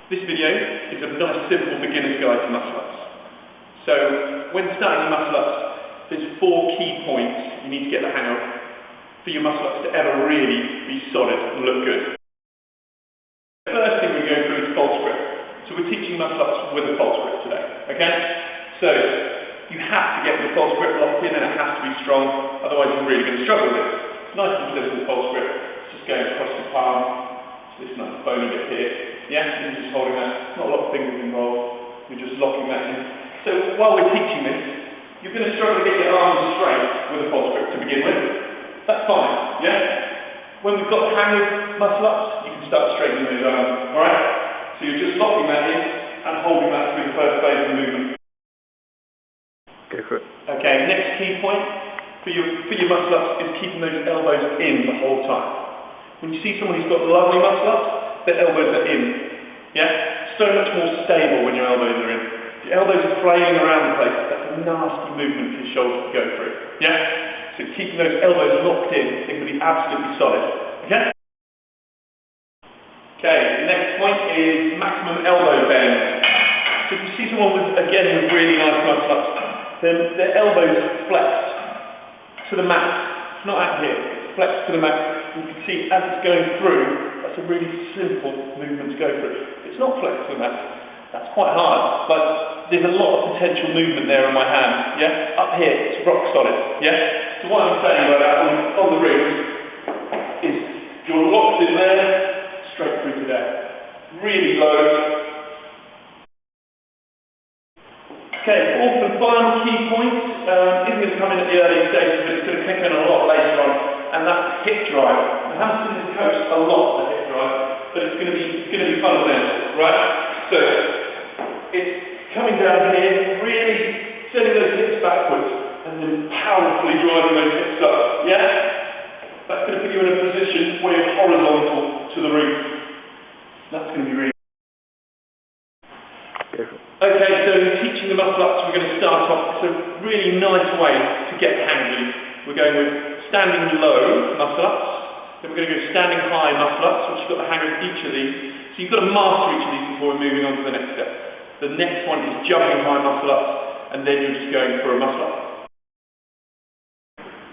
This video is a nice simple beginner's guide to muscle ups. So when starting your muscle ups, there's 4 key points you need to get the hang of for your muscle ups to ever really be solid and look good. The first thing we're going through is false grip. So we're teaching muscle ups with a false grip today, okay? So you have to get the false grip locked in and it has to be strong, otherwise you're really going to struggle with it. It's nice and simple false grip, it's just going across your palm, so this nice bony bit here. Yeah, you're just holding that, not a lot of fingers involved, you're just locking that in. So while we're teaching this, you're going to struggle to get your arms straight with a false grip to begin with. That's fine, yeah? When we've got the hang of muscle ups, you can start straightening those arms, alright? So you're just locking that in and holding that through the first phase of the movement. Go for it. Okay, next key point for your muscle ups is keeping those elbows in the whole time. When you see someone who's got lovely muscle ups, their elbows are in. Yeah? So much more stable when your elbows are in. If your elbows are flailing around the place, that's a nasty movement for your shoulders to go through. Yeah? So keeping those elbows locked in, they're going to be absolutely solid. Okay? Okay, the next point is maximum elbow bend. So if you see someone with really nice muscle ups, then their elbows flexed to the mat. It's not out here, it's flexed to the mat. You can see as it's going through, that's a really simple movement to go through. It's not flexed to the mat, that's quite hard, but there's a lot of potential movement there in my hand, yeah? Up here, it's rock solid, yeah? So what I'm saying by that on the rings is you're locked in there, straight through to there. Really low. Okay, fourth and final key point isn't going to come in at the early stages, but it's going to kick in a lot later on, and that's the hip drive. I haven't seen this coach a lot, the hip drive, but it's going to be fundamental, right? So it's coming down here, really sending those hips backwards, and then powerfully driving those hips up. Yeah? That's going to put you in a position where you're horizontal to the roof. That's going to be really. Okay, so teaching the muscle ups, we're going to start off. It's a really nice way to get the hang of these. We're going with standing low muscle ups, then we're going to go standing high muscle ups, which you've got the hang of each of these. So you've got to master each of these before we're moving on to the next step. The next one is jumping high muscle ups, and then you're just going for a muscle up.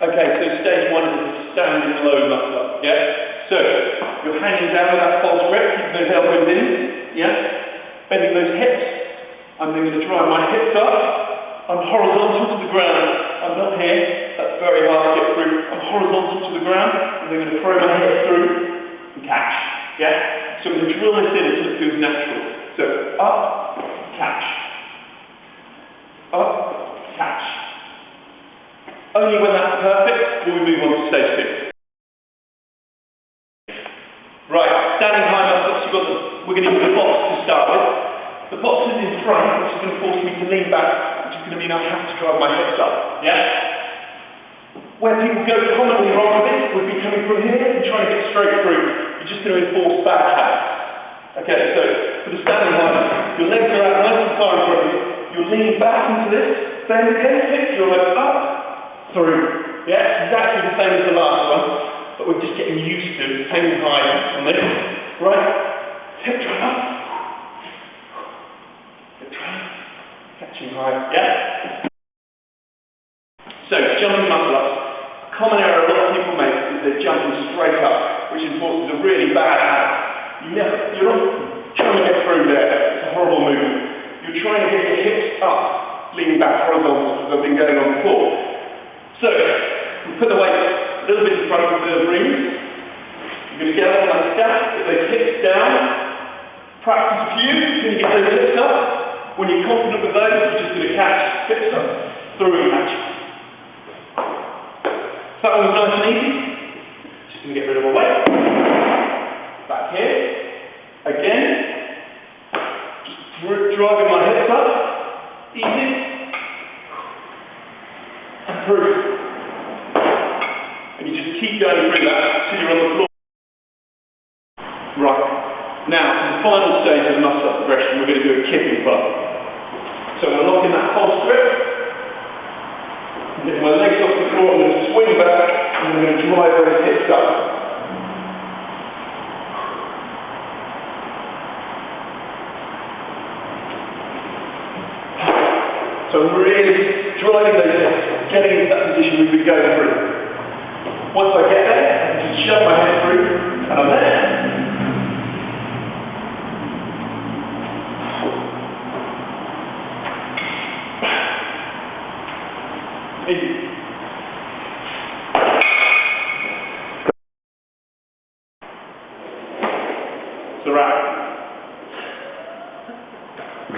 Okay, so stage 1 is a standing low muscle up, yeah? So you're hanging down with that false grip, keeping those elbows in, yeah? Bending those hips. I'm then going to drive my hips up. I'm horizontal to the ground. I'm not here. That's very hard to get through. I'm horizontal to the ground. And then going to throw my hips through and catch. Yeah? So I'm going to drill this in until it feels natural. So up, catch. Up, catch. Only when that's perfect will we move on to stage 2. Right, standing high muscle ups, we're going to use the box to start with. The box is in front, which is going to force me to lean back, which is going to mean I have to drive my hips up. Yeah? Where people go commonly wrong with this would be coming from here and trying to get straight through. You're just going to enforce bad habits. Okay, so for the standing high, your legs are out nice and far in front of you. You're leaning back into this, bend again, lift your legs up, through. Yeah, it's exactly the same as the last one, but we're just getting used to hanging high on this. Right? Hip drive up. Catching high, yeah? So, jumping muscle ups. A common error a lot of people make is they're jumping straight up, which enforces a really bad habit. You're not trying to get through there, it's a horrible movement. You're trying to get your hips up, leaning back horizontal, as I've been going on before. So, we put the weight a little bit in front of the rings. You're going to get up like that, get those hips down. Practice a few, can you get those hips up? When you're confident with those, you're just going to catch, hips up, through and catch. So that one's nice and easy. Just going to get rid of the weight. Back here. Again. Just driving my hips up. Easy. And through. And you just keep going through that until you're on the floor. Right. Now, for the final stage of the muscle up progression, we're going to do a kipping pull. So we're locking that false grip. I'm getting my legs off the floor, I'm going to swing back, and I'm going to drive those hips up. So I'm really driving those hips, getting into that position we've been going for